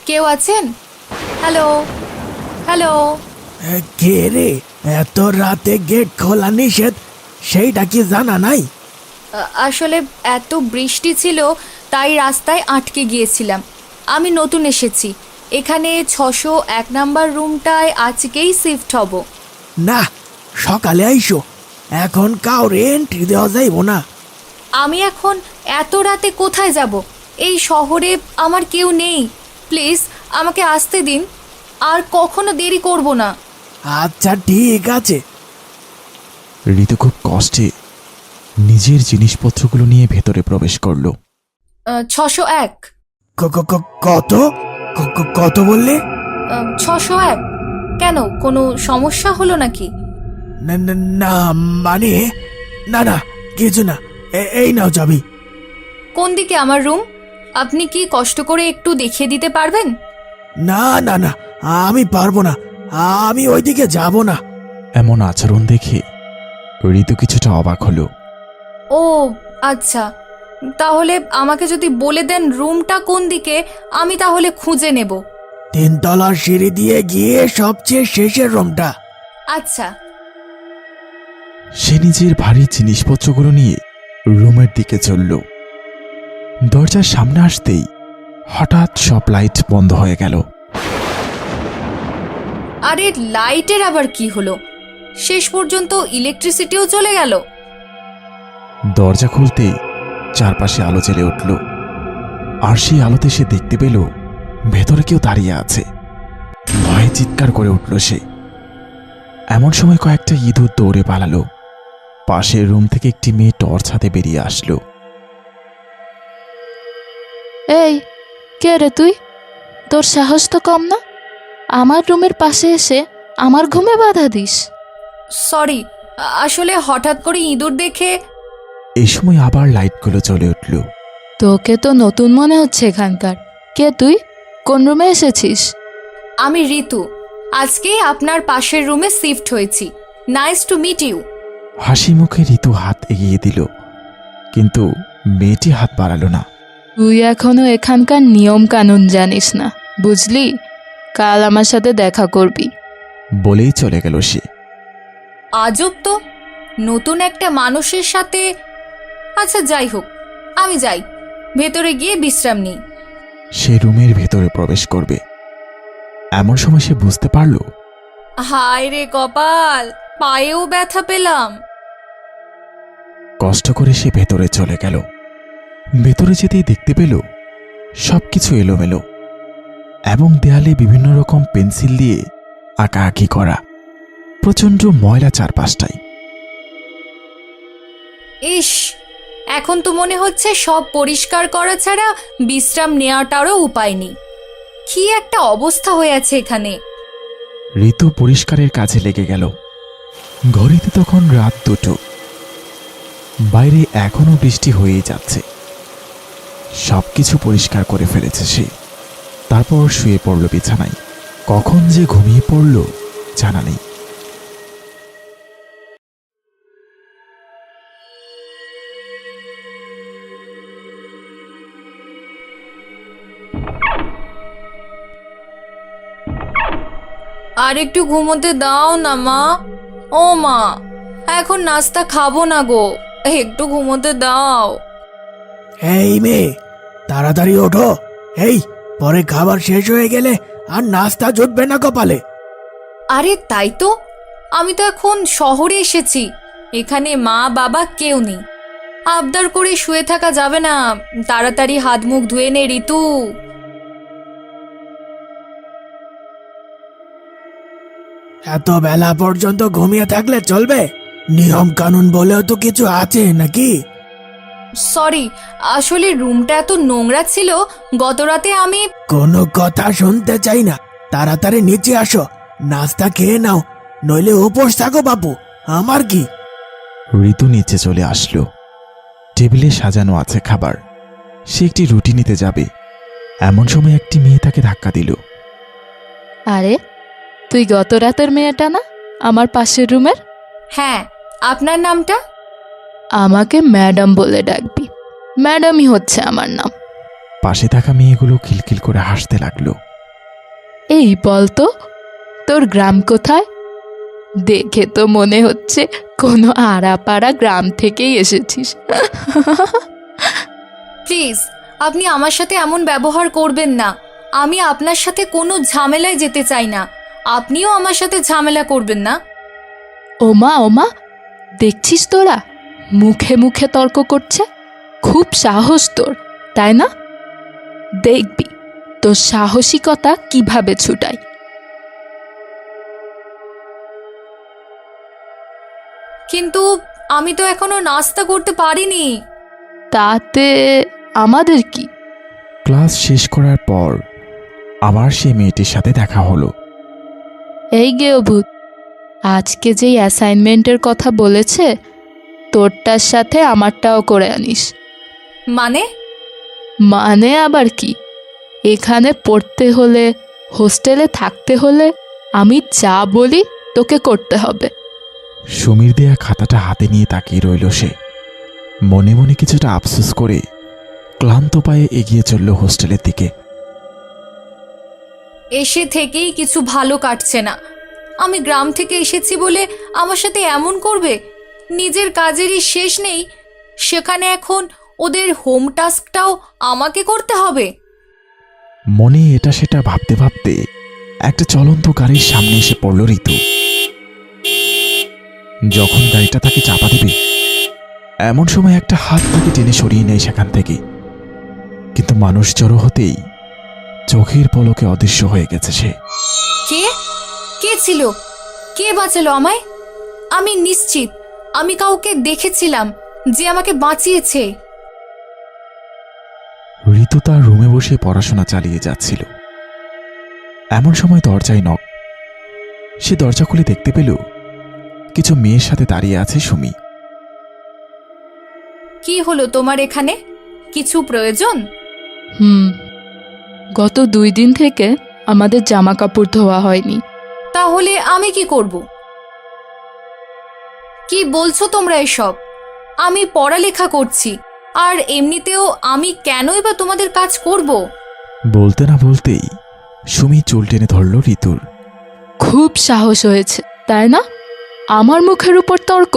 কেউ আছেন? Hello hello. কে রে? এত রাতে গেট খোলা নিষেধ, সেইটা কি জানা নাই? আসলে এত বৃষ্টি ছিল তাই রাস্তায় আটকে গিয়েছিলাম। আমি নতুন এসেছি এখানে। 601 নাম্বার রুমটায় আজকেই শিফট হব। না, সকালে আইসো, এখন কাউরে এন্ট্রি দেওয়া যাইব না। আমি এখন এত রাতে কোথায় যাব? এই শহরে আমার কেউ নেই। প্লিজ আমাকে আসতে দিন, আর কখনো দেরি করব না। আচ্ছা ঠিক আছে। ঋতু খুব কষ্টে নিজের জিনিসপত্রগুলো নিয়ে ভেতরে প্রবেশ করলো। 601। কত কত বললে? 601। কেন, কোনো সমস্যা হলো নাকি? না না, না মানে, না না কিছু না। এই নাও চাবি। কোন দিকে আমার রুম? আপনি কি কষ্ট করে একটু দেখিয়ে দিতে পারবেন? না না না, আমি পারবো না, আমি ওইদিকে যাব না। এমন আচরণ দেখে ঋতু কিছুটা অবাক হলো। ও আচ্ছা, তাহলে আমাকে যদি বলে দেন রুমটা কোন দিকে, আমি তাহলে খুঁজে নেব। 3 তলার সিঁড়ি দিয়ে গিয়ে সবচেয়ে শেষের রুমটা। আচ্ছা। সে নিজের ভারী জিনিসপত্রগুলো নিয়ে রুমের দিকে চলল। দরজার সামনে আসতেই হঠাৎ সব লাইট বন্ধ হয়ে গেল। আরে লাইটের আবার কি হলো? শেষ পর্যন্ত ইলেকট্রিসিটিও চলে গেল। দরজা খুলতেই চারপাশে আলো জ্বেলে উঠল, আর সেই আলোতে সে দেখতে পেল ভেতরে কেউ দাঁড়িয়ে আছে। ভয়ে চিৎকার করে উঠল সে। এমন সময় কয়েকটা ইঁদুর দৌড়ে পালালো। পাশের রুম থেকে একটি মেয়ে টর্চ হাতে বেরিয়ে আসলো। এই, কে রে তুই? তোর সাহস তো কম না, আমার রুমের পাশে এসে আমার ঘুমে বাধা দিস। সরি, আসলে হঠাৎ করে ইঁদুর দেখে। এই সময় আবার লাইটগুলো জ্বলে উঠল। তোকে তো নতুন মনে হচ্ছে এখানকার। কে তুই? কোন রুমে এসেছিস? আমি ঋতু, আজকেই আপনার পাশের রুমে শিফট হয়েছি। Nice to meet you. হাসি মুখে ঋতু হাত এগিয়ে দিল, কিন্তু মেয়েটি হাত বাড়ালো না। তুই এখনো এখানকার নিয়ম কানুন জানিস না, বুঝলি? কাল আমার সাথে দেখা করবি। বলেই চলে গেল সে। আজব তো, নতুন একটা মানুষের সাথে। আচ্ছা যাই হোক, আমি যাই, ভেতরে গিয়ে বিশ্রাম নিই। সে রুমের ভেতরে প্রবেশ করবে, এমন সময় সে বুঝতে পারল হায় রে কপাল, পায়েও ব্যথা পেলাম। কষ্ট করে সে ভেতরে চলে গেল। ভেতরে যেতেই দেখতে পেল সবকিছু এলোমেলো এবং দেয়ালে বিভিন্ন রকম পেন্সিল দিয়ে আঁকাআঁকি করা। প্রচণ্ড ময়লা চারপাশটাই। ইস, এখন তো মনে হচ্ছে সব পরিষ্কার করা ছাড়া বিশ্রাম নেওয়াটারও উপায় নেই। কি একটা অবস্থা হয়ে আছে এখানে। ঋতু পরিষ্কারের কাজে লেগে গেল। ঘড়িতে তখন রাত 2টো। বাইরে এখনো বৃষ্টি হয়েই যাচ্ছে। সবকিছু পরিষ্কার করে ফেলেছে সে। তারপর শুয়ে পড়ল বিছানায়। কখন যে ঘুমিয়ে পড়ল জানা নেই। আর একটু ঘুমোতে দাও না মা। ও মা, এখন নাস্তা খাবো না গো, একটু ঘুমোতে দাও। এই মেয়ে, তাড়াতাড়ি ওঠো। এই, পরে খাবার শেষ হয়ে গেলে আর নাস্তা জুটবে না কপালে। আরে তাই তো, আমি তো এখন শহরে এসেছি, এখানে মা বাবা কেউ নেই। আবদার করে শুয়ে থাকা যাবে না, তাড়াতাড়ি হাত মুখ ধুয়ে নে ঋতু। এত বেলা পর্যন্ত ঘুমিয়ে থাকলে চলবে? নিয়ম কানুন বলেও তো কিছু আছে নাকি? সরি, আসলে রুমটা এত নোংরা ছিল, গতরাতে আমি। কোনো কথা শুনতে চাই না, তাড়াতাড়ি নিচে আসো, নাস্তা খেয়ে নাও, নইলে উপোস থাকো বাপু, আমার কি। ঋতু নিচে চলে আসলো। টেবিলে সাজানো আছে খাবার। সে একটি রুটি নিতে যাবে, এমন সময় একটি মেয়ে তাকে ধাক্কা দিল। আরে, তুই গত রাতের মেয়েটা না আমার পাশের রুমের? হ্যাঁ, আপনার নামটা? আমাকে ম্যাডাম বলে ডাকবি, ম্যাডামই হচ্ছে আমার নাম। পাশে থাকা মেয়েগুলো খিলখিল করে হাসতে লাগলো। এই বলতো, তোর গ্রাম কোথায়? দেখে তো মনে হচ্ছে কোনো আড়াপাড়া গ্রাম থেকেই এসেছিস। প্লিজ, আপনি আমার সাথে এমন ব্যবহার করবেন না। আমি আপনার সাথে কোনো ঝামেলায় যেতে চাই না, আপনিও আমার সাথে ঝামেলা করবেন না। ওমা ওমা, দেখছিস তোরা মুখে মুখে তর্ক করছে। খুব সাহস তোর, তাই না? দেখবি তোর সাহসিকতা কিভাবে ছুটাই। কিন্তু আমি তো এখনো নাস্তা করতে পারিনি। তাতে আমাদের কি? ক্লাস শেষ করার পর আবার সেই মেয়েটির সাথে দেখা হলো। এই গেও ভূত, আজকে যেই অ্যাসাইনমেন্টের কথা বলেছে তোরটার সাথে আমারটাও করে আনিস। মানে? মানে আবার কি? এখানে পড়তে হলে, হোস্টেলে থাকতে হলে আমি যা বলি তোকে করতে হবে। সুমির দেয়া খাতাটা হাতে নিয়ে তাকিয়ে রইল সে। মনে মনে কিছুটা আফসোস করে ক্লান্ত পায়ে এগিয়ে চলল হোস্টেলের দিকে। এসে থেকেই কিছু ভালো কাটছে না। আমি গ্রাম থেকে এসেছি বলে আমার সাথে এমন করবে? নিজের কাজেরই শেষ নেই, সেখানে এখন ওদের হোম টাস্কটাও আমাকে করতে হবে। মনে এটা সেটা ভাবতে ভাবতে একটা চলন্ত গাড়ির সামনে এসে পড়ল ঋতু। যখন গাড়িটা তাকে চাপা দেবে এমন সময় একটা হাত তাকে টেনে সরিয়ে নেয় সেখান থেকে। কিন্তু মানুষ জড়ো হতেই চোখের পলকে অদৃশ্য হয়ে গেছে সে। কে কে ছিল? কে বাঁচালো আমায়? আমি নিশ্চিত আমি কাউকে দেখেছিলাম যে আমাকে বাঁচিয়েছে। ঋতু তার রুমে বসে পড়াশোনা চালিয়ে যাচ্ছিল। এমন সময় দরজায় নক। সে দরজা খুলে দেখতে পেল কিছু মেয়ের সাথে দাঁড়িয়ে আছে সুমি। কি হলো তোমার এখানে? কিছু প্রয়োজন? গত 2 দিন থেকে আমাদের জামা কাপড় ধোয়া হয়নি। তাহলে আমি কি করব? কি বলছো তোমরা এসব? আমি পড়ালেখা করছি, আর এমনিতেও আমি কেনই বা তোমাদের কাজ করব? বলতে না বলতেই সুমি চুল টেনে ধরল ঋতুর। খুব সাহস হয়েছে, তাই না? আমার মুখের উপর তর্ক।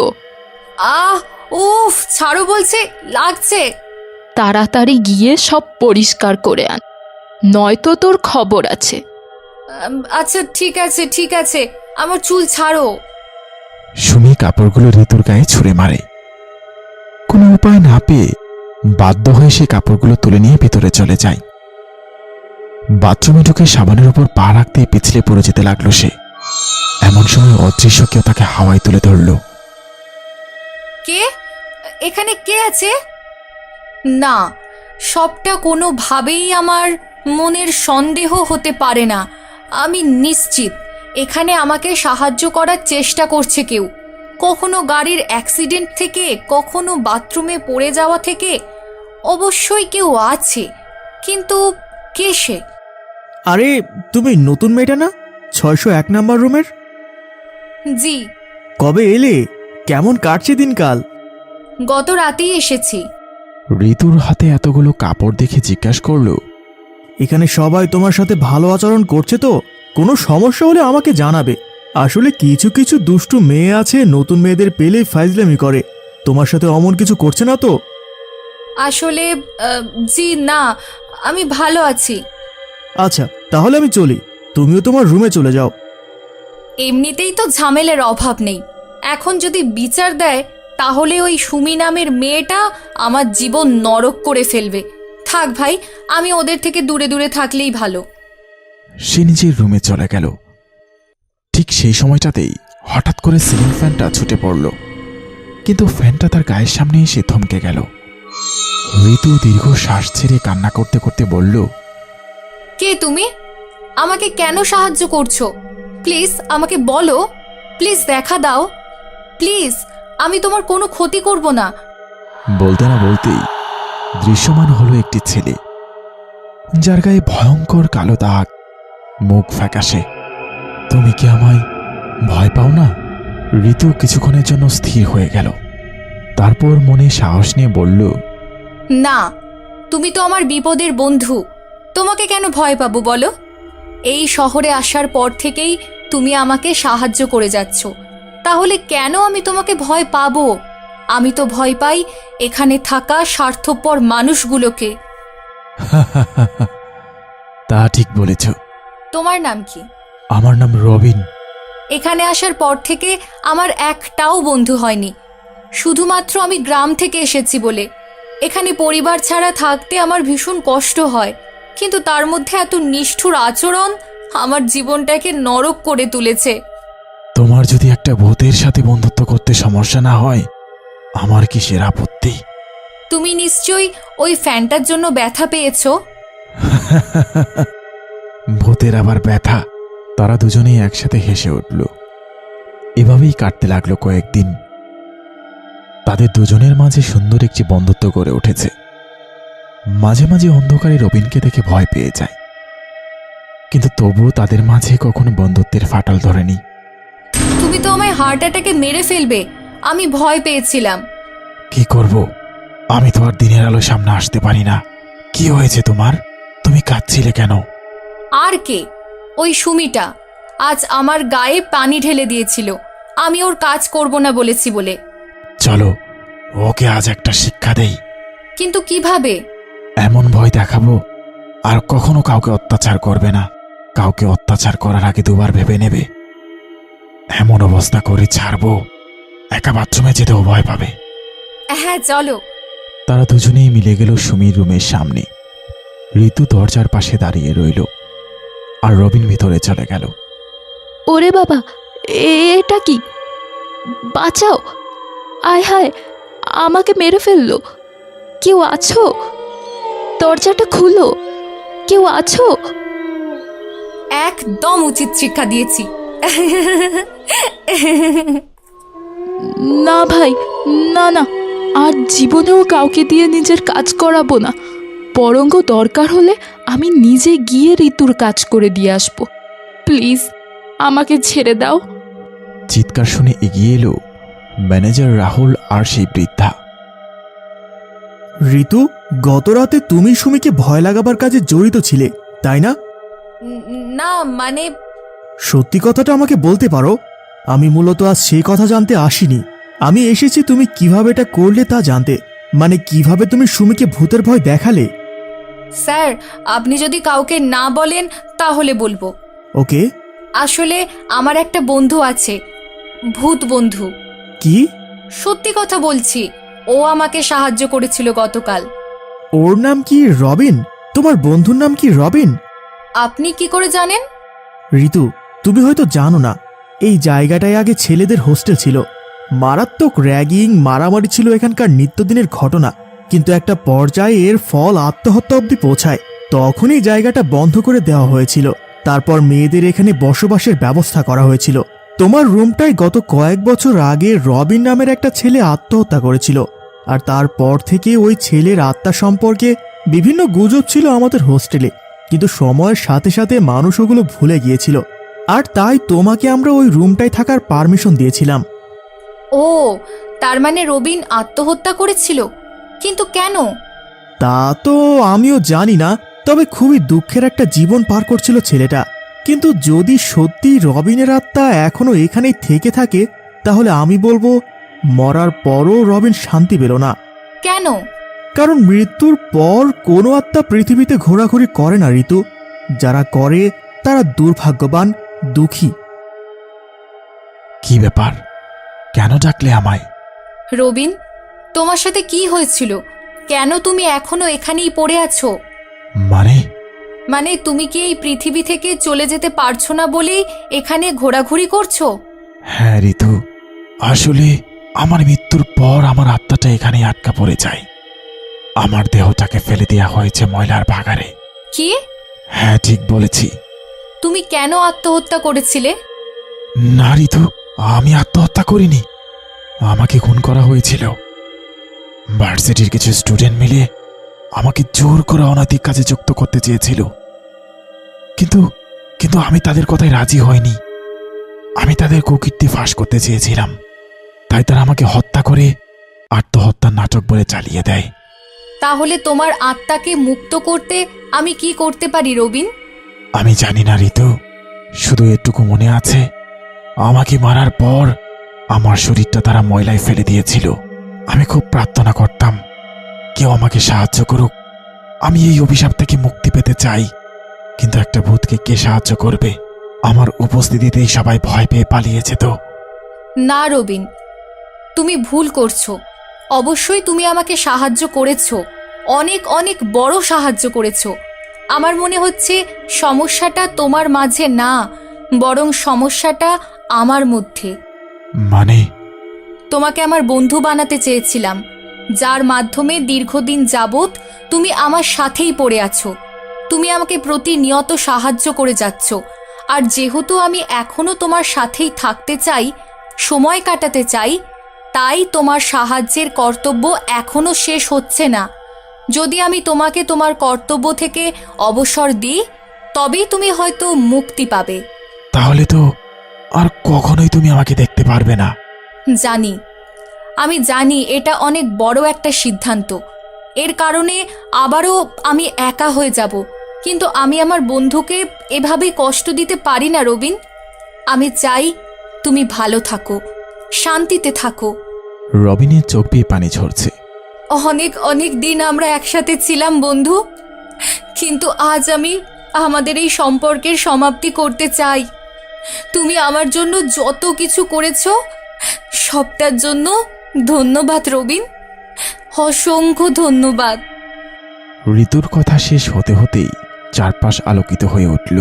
আহ, উফ, ছাড়ো বলছে, লাগছে। তাড়াতাড়ি গিয়ে সব পরিষ্কার করে আন, নয়তো তোর খবর আছে। আচ্ছা ঠিক আছে ঠিক আছে, আমার চুল ছাড়ো। সুমি কাপড়গুলো ঋতুর গায়ে ছুঁড়ে মারে। কোনো উপায় না পেয়ে বাধ্য হয়ে সে কাপড়গুলো তুলে নিয়ে ভিতরে চলে যায়। বাথরুমে ঢুকে সাবানের উপর পা রাখতেই পিছলে পড়ে যেতে লাগলো সে। এমন সময় অদৃশ্য কেউ তাকে হাওয়ায় তুলে ধরল। কে? এখানে কে আছে? না, সবটা কোনোভাবেই আমার মনের সন্দেহ হতে পারে না। আমি নিশ্চিত এখানে আমাকে সাহায্য করার চেষ্টা করছে কেউ। কখনো গাড়ির অ্যাক্সিডেন্ট থেকে, কখনো বাথরুমে পড়ে যাওয়া থেকে। অবশ্যই কেউ আছে, কিন্তু কে সে? আরে তুমি নতুন মেয়েটা না, 601 নাম্বার রুমের? জি। কবে এলে? কেমন কাটছে দিনকাল? গত রাতেই এসেছি। ঋতুর হাতে এতগুলো কাপড় দেখে জিজ্ঞাসা করলো, এখানে সবাই তোমার সাথে ভালো আচরণ করছে তো? কোনো সমস্যা হলে আমাকে জানাবে। আসলে কিছু কিছু দুষ্টু মেয়ে আছে, নতুন মেয়েদের পেলেই ফাইজলামি করে। তোমার সাথে অমন কিছু করছে না তো? আসলে জি না, আমি ভালো আছি। আচ্ছা, তাহলে আমি চলি, তুমিও তোমার রুমে চলে যাও। এমনিতেই তো ঝামেলার অভাব নেই, এখন যদি বিচার দেয় তাহলে ওই সুমি নামের মেয়েটা আমার জীবন নরক করে ফেলবে। থাক ভাই, আমি ওদের থেকে দূরে দূরে থাকলেই ভালো। সে নিজের রুমে চলে গেল। ঠিক সেই সময়টাতেই হঠাৎ করে সিলিং ফ্যানটা ছুটে পড়ল, কিন্তু ফ্যানটা তার গায়ের সামনে এসে থমকে গেল। ঋতু দীর্ঘ শ্বাস ছেড়ে কান্না করতে করতে বলল, কে তুমি? আমাকে কেন সাহায্য করছো? প্লিজ আমাকে বলো, প্লিজ দেখা দাও, প্লিজ, আমি তোমার কোনো ক্ষতি করব না। বলতে না বলতেই দৃশ্যমান হলো একটি ছেলে, যার গায়ে ভয়ঙ্কর কালো দাগ, মুখ ফ্যাকাশে। তুমি কি আমায় ভয় পাও না? ঋতু কিছুক্ষণের জন্য স্থির হয়ে গেল, তারপর মনে সাহস নিয়ে বলল, না, তুমি তো আমার বিপদের বন্ধু, তোমাকে কেন ভয় পাবো বলো? এই শহরে আসার পর থেকেই তুমি আমাকে সাহায্য করে যাচ্ছ, তাহলে কেন আমি তোমাকে ভয় পাবো? আমি তো ভয় পাই এখানে থাকা স্বার্থপর মানুষগুলোকে। তা ঠিক বলেছ। তোমার নাম কি? আমার নাম রবিন। এখানে আসার পর থেকে আমার একটাও বন্ধু হয়নি, শুধুমাত্র আমি গ্রাম থেকে এসেছি বলে। এখানে পরিবার ছাড়া থাকতে আমার ভীষণ কষ্ট হয়, কিন্তু তার মধ্যে এত নিষ্ঠুর আচরণ আমার জীবনটাকে নরক করে তুলেছে। তোমার যদি একটা ভূতের সাথে বন্ধুত্ব করতে সমস্যা না হয়, আমার কিসের আপত্তি? তুমি নিশ্চয়ই ওই ফ্যানটার জন্য ব্যথা পেয়েছো। ভূতের আবার ব্যথা? তারা দুজনেই একসাথে হেসে উঠল। এভাবেই কাটতে লাগলো কয়েকদিন। তাদের দুজনের মাঝে সুন্দর একটি বন্ধুত্ব গড়ে উঠেছে। মাঝে মাঝে অন্ধকারে রবিনকে দেখে ভয় পেয়ে যায়, কিন্তু তবুও তাদের মাঝে কখনো বন্ধুত্বের ফাটল ধরেনি। তুমি তো আমায় হার্ট অ্যাটাকে মেরে ফেলবে, আমি ভয় পেয়েছিলাম। কি করব? আমি তো আর দিনের আলো সামনে আসতে পারি না। কি হয়েছে তোমার? তুমি কাঁদছিলে কেন? আর কে? ওই সুমিটা আজ আমার গায়ে পানি ঢেলে দিয়েছিল, আমি ওর কাজ করব না বলেছি বলে। চলো, ওকে আজ একটা শিক্ষা দেই। কিন্তু কিভাবে? এমন ভয় দেখাবো আর কখনো কাউকে অত্যাচার করবে না। কাউকে অত্যাচার করার আগে দুবার ভেবে নেবে। এমন অবস্থা করে ছাড়বো, একা বাথরুমে যেতেও ভয় পাবে। হ্যাঁ চলো। তারা দুজনেই মিলে গেল সুমির রুমের সামনে। ঋতু দরজার পাশে দাঁড়িয়ে রইল, আর রবিন ভিতরে চলে গেল। ওরে বাবা, এটা কি? বাঁচাও! আয় হায়, আমাকে মেরে ফেললো। কেউ আছো? দরজাটা খুলো, কেউ আছো? একদম উচিত শিক্ষা দিয়েছি। না ভাই, না না, আর জীবনেও কাউকে দিয়ে নিজের কাজ করাবো না। বরঞ্চ দরকার হলে আমি নিজে গিয়ে ঋতুর কাজ করে দিয়ে আসবো। প্লিজ আমাকে ছেড়ে দাও। চিৎকার শুনে এগিয়ে এলো ম্যানেজার রাহুল আর সেই বৃদ্ধা। ঋতু, গত রাতে তুমি সুমিকে ভয় লাগাবার কাজে জড়িত ছিলে, তাই না? না মানে সত্যি কথাটা আমাকে বলতে পারো? আমি মূলত আজ সেই কথা জানতে আসিনি। আমি এসেছি তুমি কিভাবে এটা করলে তা জানতে। মানে কিভাবে তুমি সুমিকে ভূতের ভয় দেখালে। স্যার, আপনি যদি কাউকে না বলেন তাহলে বলবো। ওকে। আসলে আমার একটা বন্ধু আছে, ভূত বন্ধু। কি? সত্যি কথা বলছি, ও আমাকে সাহায্য করেছিল গতকাল। ওর নাম কি রবিন? তোমার বন্ধুর নাম কি রবিন? আপনি কি করে জানেন? ঋতু, তুমি হয়তো জানো না, এই জায়গাটায় আগে ছেলেদের হোস্টেল ছিল। মারাত্মক র্যাগিং, মারামারি ছিল এখানকার নিত্যদিনের ঘটনা। কিন্তু একটা পর্যায়ে এর ফল আত্মহত্যা অবধি পৌঁছায়। তখনই জায়গাটা বন্ধ করে দেওয়া হয়েছিল। তারপর মেয়েদের এখানে বসবাসের ব্যবস্থা করা হয়েছিল। তোমার রুমটায় গত কয়েক বছর আগে রবিন নামের একটা ছেলে আত্মহত্যা করেছিল। আর তারপর থেকে ওই ছেলের আত্মা সম্পর্কে বিভিন্ন গুজব ছিল আমাদের হোস্টেলে। কিন্তু সময়ের সাথে সাথে মানুষ ওগুলো ভুলে গিয়েছিল। আর তাই তোমাকে আমরা ওই রুমটায় থাকার পারমিশন দিয়েছিলাম। ও, তার মানে রবিন আত্মহত্যা করেছিল? কিন্তু কেন? তা তো আমিও জানি না, তবে খুবই দুঃখের একটা জীবন পার করছিল ছেলেটা। কিন্তু যদি সত্যি রবিনের আত্মা এখনো এখানেই থেকে থাকে, তাহলে আমি বলবো মরার পরও রবিন শান্তি পেল না। কেন? কারণ মৃত্যুর পর কোনো আত্মা পৃথিবীতে ঘোরাঘুরি করে না ঋতু। যারা করে তারা দুর্ভাগ্যবান, দুঃখী। কি ব্যাপার? কেন ডাকলে আমায়? রবিন, তোমার সাথে কি হয়েছিল? কেন তুমি এখনো এখানেই পড়ে আছো? মানে তুমি কি এই পৃথিবী থেকে চলে যেতে পারছো না বলেই এখানে ঘোরাঘুরি করছো? হ্যাঁ ঋতু, আসলে আমার মৃত্যুর পর আমার আত্মাটা এখানে আটকা পড়ে যায়। আমার দেহটাকে ফেলে দেওয়া হয়েছে ময়লার ভাগাড়ে। কি? হ্যাঁ, ঠিক বলেছি। তুমি কেন আত্মহত্যা করেছিলে? না ঋতু, আমি আত্মহত্যা করিনি। আমাকে খুন করা হয়েছিল। ভার্সিটির কিছু স্টুডেন্ট মিলে আমাকে জোর করে অনৈতিক কাজে যুক্ত করতে চেয়েছিল, কিন্তু কিন্তু আমি তাদের কথায় রাজি হইনি। আমি তাদের কুকীর্তি ফাঁস করতে চেয়েছিলাম, তাই তারা আমাকে হত্যা করে আত্মহত্যার নাটক বলে চালিয়ে দেয়। তাহলে তোমার আত্মাকে মুক্ত করতে আমি কি করতে পারি রবিন? আমি জানি না ঋতু, শুধু এটুকু মনে আছে, আমাকে মারার পর আমার শরীরটা তারা ময়লায় ফেলে দিয়েছিল। আমি খুব প্রার্থনা করতাম কেউ আমাকে সাহায্য করুক, আমি এই অভিশাপ থেকে মুক্তি পেতে চাই। কিন্তু একটা ভূতকে কে সাহায্য করবে? আমার উপস্থিতিতেই সবাই ভয় পেয়ে পালিয়েছে তো। না রবিন, তুমি ভুল করছো। অবশ্যই তুমি আমাকে সাহায্য করেছো, অনেক অনেক বড় সাহায্য করেছো। আমার মনে হচ্ছে সমস্যাটা তোমার মাঝে না, বরং সমস্যাটা আমার মধ্যে। মানে? তোমাকে আমার বন্ধু বানাতে চেয়েছিলাম, যার মাধ্যমে দীর্ঘদিন যাবৎ তুমি আমার সাথেই পড়ে আছো। তুমি আমাকে প্রতিনিয়ত সাহায্য করে যাচ্ছ, আর যেহেতু আমি এখনো তোমার সাথেই থাকতে চাই, সময় কাটাতে চাই, তাই তোমার সাহায্যের কর্তব্য এখনো শেষ হচ্ছে না। যদি আমি তোমাকে তোমার কর্তব্য থেকে অবসর দিই, তবেই তুমি হয়তো মুক্তি পাবে। তাহলে তো আর কখনোই তুমি আমাকে দেখতে পারবে না। আমি জানি এটা অনেক বড় একটা সিদ্ধান্ত। এর কারণে আবারও আমি একা হয়ে যাব, কিন্তু আমি আমার বন্ধুকে এভাবে কষ্ট দিতে পারি না রবিন। আমি চাই তুমি ভালো থাকো, শান্তিতে থাকো। রবিনের চোখ দিয়ে পানি ঝরছে। অনেক অনেক দিন আমরা একসাথে ছিলাম বন্ধু, কিন্তু আজ আমি আমাদের এই সম্পর্কের সমাপ্তি করতে চাই। তুমি আমার জন্য যত কিছু করেছো, সবটার জন্য ধন্যবাদ রবিন, অসংখ্য ধন্যবাদ। ঋতুর কথা শেষ হতে হতেই চারপাশ আলোকিত হয়ে উঠল।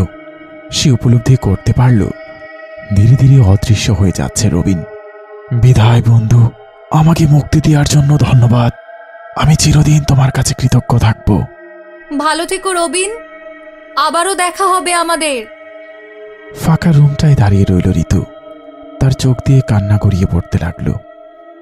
সে উপলব্ধি করতে পারল ধীরে ধীরে অদৃশ্য হয়ে যাচ্ছে রবিন। বিদায় বন্ধু, আমাকে মুক্তি দেওয়ার জন্য ধন্যবাদ। আমি চিরদিন তোমার কাছে কৃতজ্ঞ থাকব। ভালো থেকো রবিন, আবারও দেখা হবে আমাদের। ফাঁকা রুমটায় দাঁড়িয়ে রইল ঋতু। তার চোখ দিয়ে কান্না গড়িয়ে পড়তে লাগলো।